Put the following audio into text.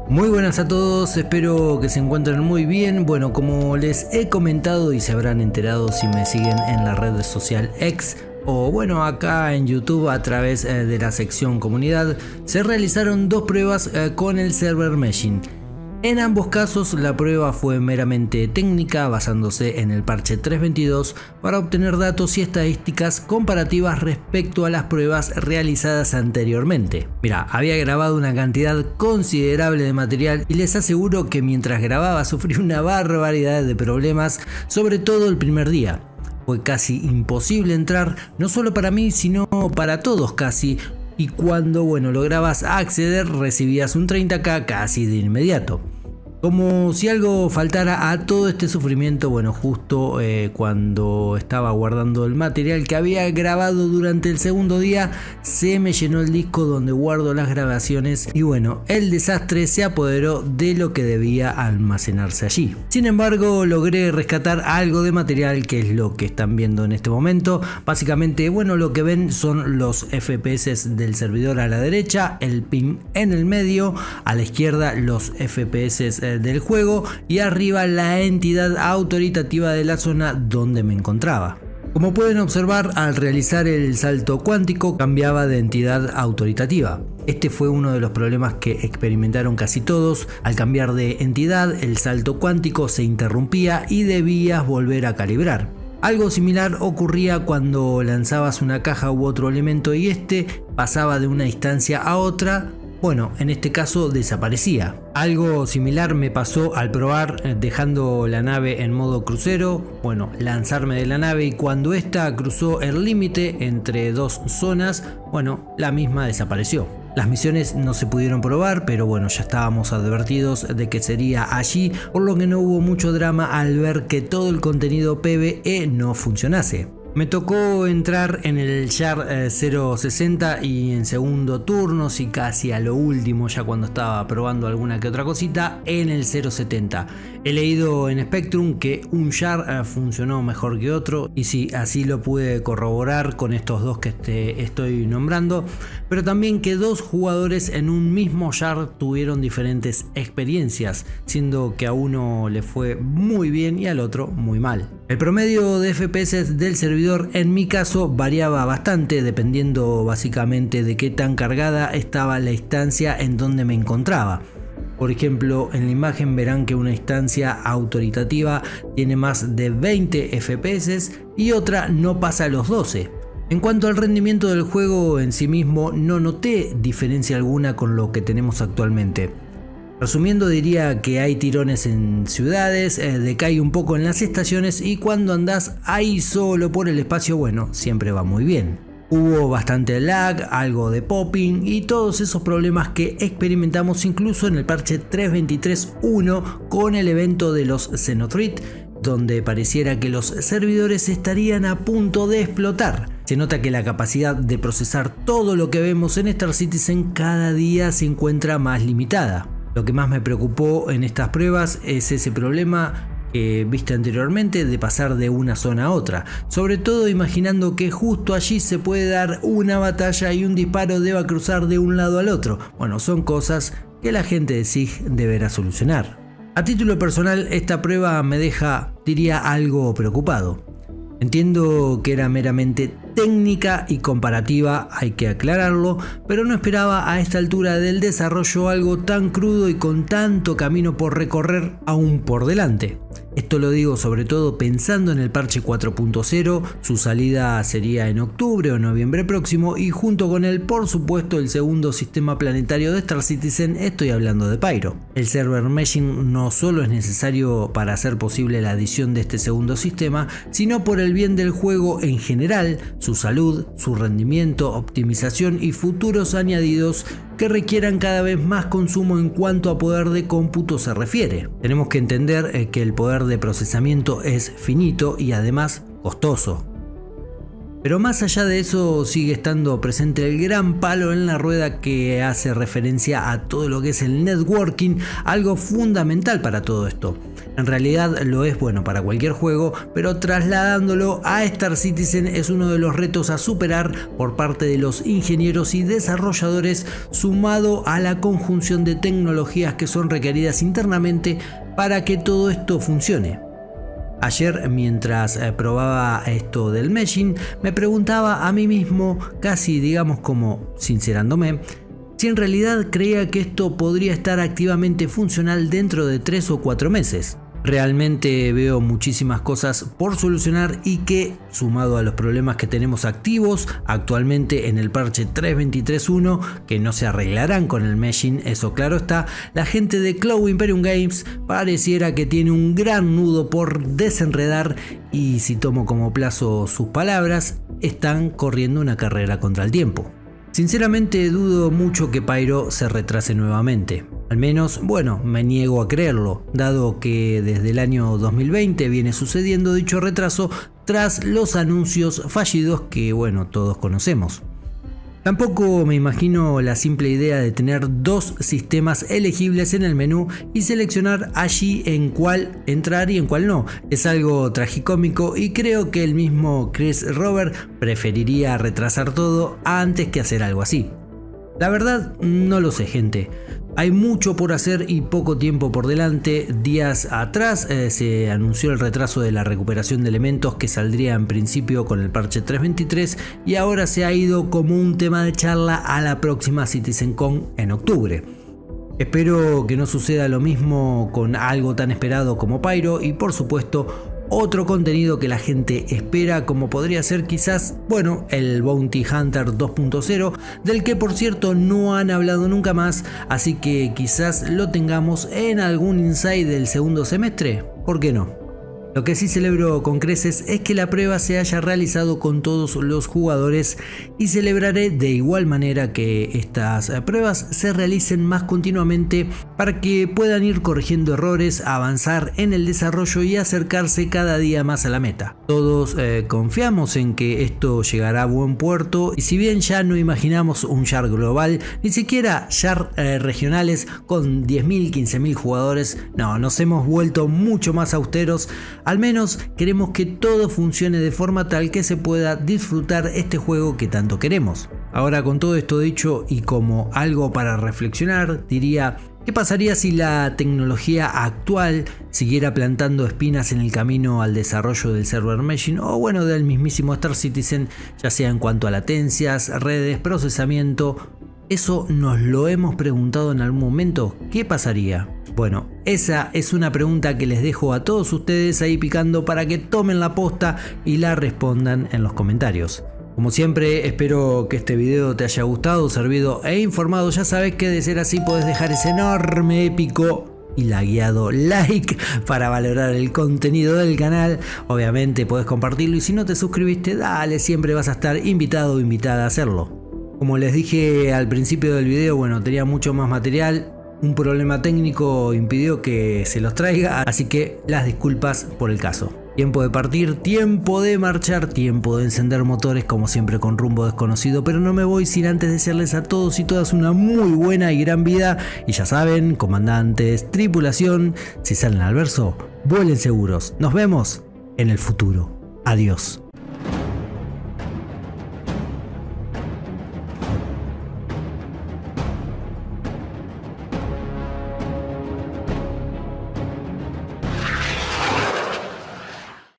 Muy buenas a todos, espero que se encuentren muy bien. Bueno, como les he comentado y se habrán enterado si me siguen en la red social X o bueno acá en YouTube a través de la sección comunidad, se realizaron dos pruebas con el server meshing. En ambos casos la prueba fue meramente técnica, basándose en el parche 3.22 para obtener datos y estadísticas comparativas respecto a las pruebas realizadas anteriormente. Mira, había grabado una cantidad considerable de material y les aseguro que mientras grababa sufrí una barbaridad de problemas, sobre todo el primer día. Fue casi imposible entrar, no solo para mí sino para todos casi. Y cuando lograbas acceder recibías un 30k casi de inmediato. Como si algo faltara a todo este sufrimiento, justo cuando estaba guardando el material que había grabado durante el segundo día, se me llenó el disco donde guardo las grabaciones y el desastre se apoderó de lo que debía almacenarse allí. Sin embargo, logré rescatar algo de material, que es lo que están viendo en este momento. Básicamente, lo que ven son los FPS del servidor a la derecha, el ping en el medio, a la izquierda los FPS del juego y arriba la entidad autoritativa de la zona donde me encontraba. Como pueden observar, al realizar el salto cuántico cambiaba de entidad autoritativa. Este fue uno de los problemas que experimentaron casi todos. Al cambiar de entidad, el salto cuántico se interrumpía y debías volver a calibrar. Algo similar ocurría cuando lanzabas una caja u otro elemento y este pasaba de una instancia a otra. En este caso desaparecía. Algo similar me pasó al probar dejando la nave en modo crucero, lanzarme de la nave, y cuando esta cruzó el límite entre dos zonas, la misma desapareció. Las misiones no se pudieron probar, pero ya estábamos advertidos de que sería allí, por lo que no hubo mucho drama al ver que todo el contenido PvE no funcionase. Me tocó entrar en el Shard 060 y en segundo turno, y casi a lo último, ya cuando estaba probando alguna que otra cosita, en el 070. He leído en Spectrum que un Shard funcionó mejor que otro, y sí, así lo pude corroborar con estos dos que estoy nombrando, pero también que dos jugadores en un mismo Shard tuvieron diferentes experiencias, siendo que a uno le fue muy bien y al otro muy mal. El promedio de FPS del servidor en mi caso variaba bastante dependiendo básicamente de qué tan cargada estaba la instancia en donde me encontraba. Por ejemplo, en la imagen verán que una instancia autoritativa tiene más de 20 FPS y otra no pasa los 12. En cuanto al rendimiento del juego en sí mismo, no noté diferencia alguna con lo que tenemos actualmente. Resumiendo, diría que hay tirones en ciudades, decae un poco en las estaciones, y cuando andás ahí solo por el espacio, siempre va muy bien. Hubo bastante lag, algo de popping y todos esos problemas que experimentamos incluso en el parche 3.23.1 con el evento de los Xenothreat, donde pareciera que los servidores estarían a punto de explotar. Se nota que la capacidad de procesar todo lo que vemos en Star Citizen cada día se encuentra más limitada. Lo que más me preocupó en estas pruebas es ese problema que viste anteriormente de pasar de una zona a otra, sobre todo imaginando que justo allí se puede dar una batalla y un disparo deba cruzar de un lado al otro. Son cosas que la gente de SIG deberá solucionar. A título personal, esta prueba me deja, diría, algo preocupado. Entiendo que era meramente técnica y comparativa, hay que aclararlo, pero no esperaba a esta altura del desarrollo algo tan crudo y con tanto camino por recorrer aún por delante. Esto lo digo sobre todo pensando en el parche 4.0, su salida sería en octubre o noviembre próximo, y junto con él, por supuesto, el segundo sistema planetario de Star Citizen, estoy hablando de Pyro. El server meshing no solo es necesario para hacer posible la adición de este segundo sistema, sino por el bien del juego en general, su salud, su rendimiento, optimización y futuros añadidos que requieran cada vez más consumo en cuanto a poder de cómputo se refiere. Tenemos que entender que el poder de procesamiento es finito y además costoso. Pero más allá de eso sigue estando presente el gran palo en la rueda que hace referencia a todo lo que es el networking, algo fundamental para todo esto. En realidad lo es bueno para cualquier juego, pero trasladándolo a Star Citizen es uno de los retos a superar por parte de los ingenieros y desarrolladores, sumado a la conjunción de tecnologías que son requeridas internamente para que todo esto funcione. Ayer, mientras probaba esto del meshing, me preguntaba a mí mismo, casi digamos como sincerándome, si en realidad creía que esto podría estar activamente funcional dentro de 3 o 4 meses. Realmente veo muchísimas cosas por solucionar y que, sumado a los problemas que tenemos activos actualmente en el parche 3.23.1, que no se arreglarán con el meshing, eso claro está, la gente de Cloud Imperium Games pareciera que tiene un gran nudo por desenredar y, si tomo como plazo sus palabras, están corriendo una carrera contra el tiempo. Sinceramente dudo mucho que Pyro se retrase nuevamente. Al menos, bueno, me niego a creerlo, dado que desde el año 2020 viene sucediendo dicho retraso tras los anuncios fallidos que, bueno, todos conocemos. Tampoco me imagino la simple idea de tener 2 sistemas elegibles en el menú y seleccionar allí en cuál entrar y en cuál no. Es algo tragicómico y creo que el mismo Chris Roberts preferiría retrasar todo antes que hacer algo así. La verdad, no lo sé, gente. Hay mucho por hacer y poco tiempo por delante. Días atrás se anunció el retraso de la recuperación de elementos que saldría en principio con el parche 3.23 y ahora se ha ido como un tema de charla a la próxima CitizenCon en octubre. Espero que no suceda lo mismo con algo tan esperado como Pyro y, por supuesto, otro contenido que la gente espera, como podría ser quizás, bueno, el Bounty Hunter 2.0, del que por cierto no han hablado nunca más, así que quizás lo tengamos en algún Inside del segundo semestre, ¿por qué no? Lo que sí celebro con creces es que la prueba se haya realizado con todos los jugadores y celebraré de igual manera que estas pruebas se realicen más continuamente para que puedan ir corrigiendo errores, avanzar en el desarrollo y acercarse cada día más a la meta. Todos confiamos en que esto llegará a buen puerto y si bien ya no imaginamos un Shard global, ni siquiera Shard regionales con 10.000, 15.000 jugadores, no, nos hemos vuelto mucho más austeros. Al menos queremos que todo funcione de forma tal que se pueda disfrutar este juego que tanto queremos. Ahora, con todo esto dicho y como algo para reflexionar, diría: ¿qué pasaría si la tecnología actual siguiera plantando espinas en el camino al desarrollo del server meshing o bueno, del mismísimo Star Citizen, ya sea en cuanto a latencias, redes, procesamiento? ¿Eso nos lo hemos preguntado en algún momento? ¿Qué pasaría? Bueno, esa es una pregunta que les dejo a todos ustedes ahí picando para que tomen la posta y la respondan en los comentarios. Como siempre, espero que este video te haya gustado, servido e informado. Ya sabes que de ser así podés dejar ese enorme, épico y lagueado like para valorar el contenido del canal. Obviamente podés compartirlo y si no te suscribiste, dale, siempre vas a estar invitado o invitada a hacerlo. Como les dije al principio del video, bueno, tenía mucho más material. Un problema técnico impidió que se los traiga, así que las disculpas por el caso. Tiempo de partir, tiempo de marchar, tiempo de encender motores, como siempre con rumbo desconocido, pero no me voy sin antes desearles a todos y todas una muy buena y gran vida. Y ya saben, comandantes, tripulación, si salen al verso, vuelen seguros. Nos vemos en el futuro. Adiós.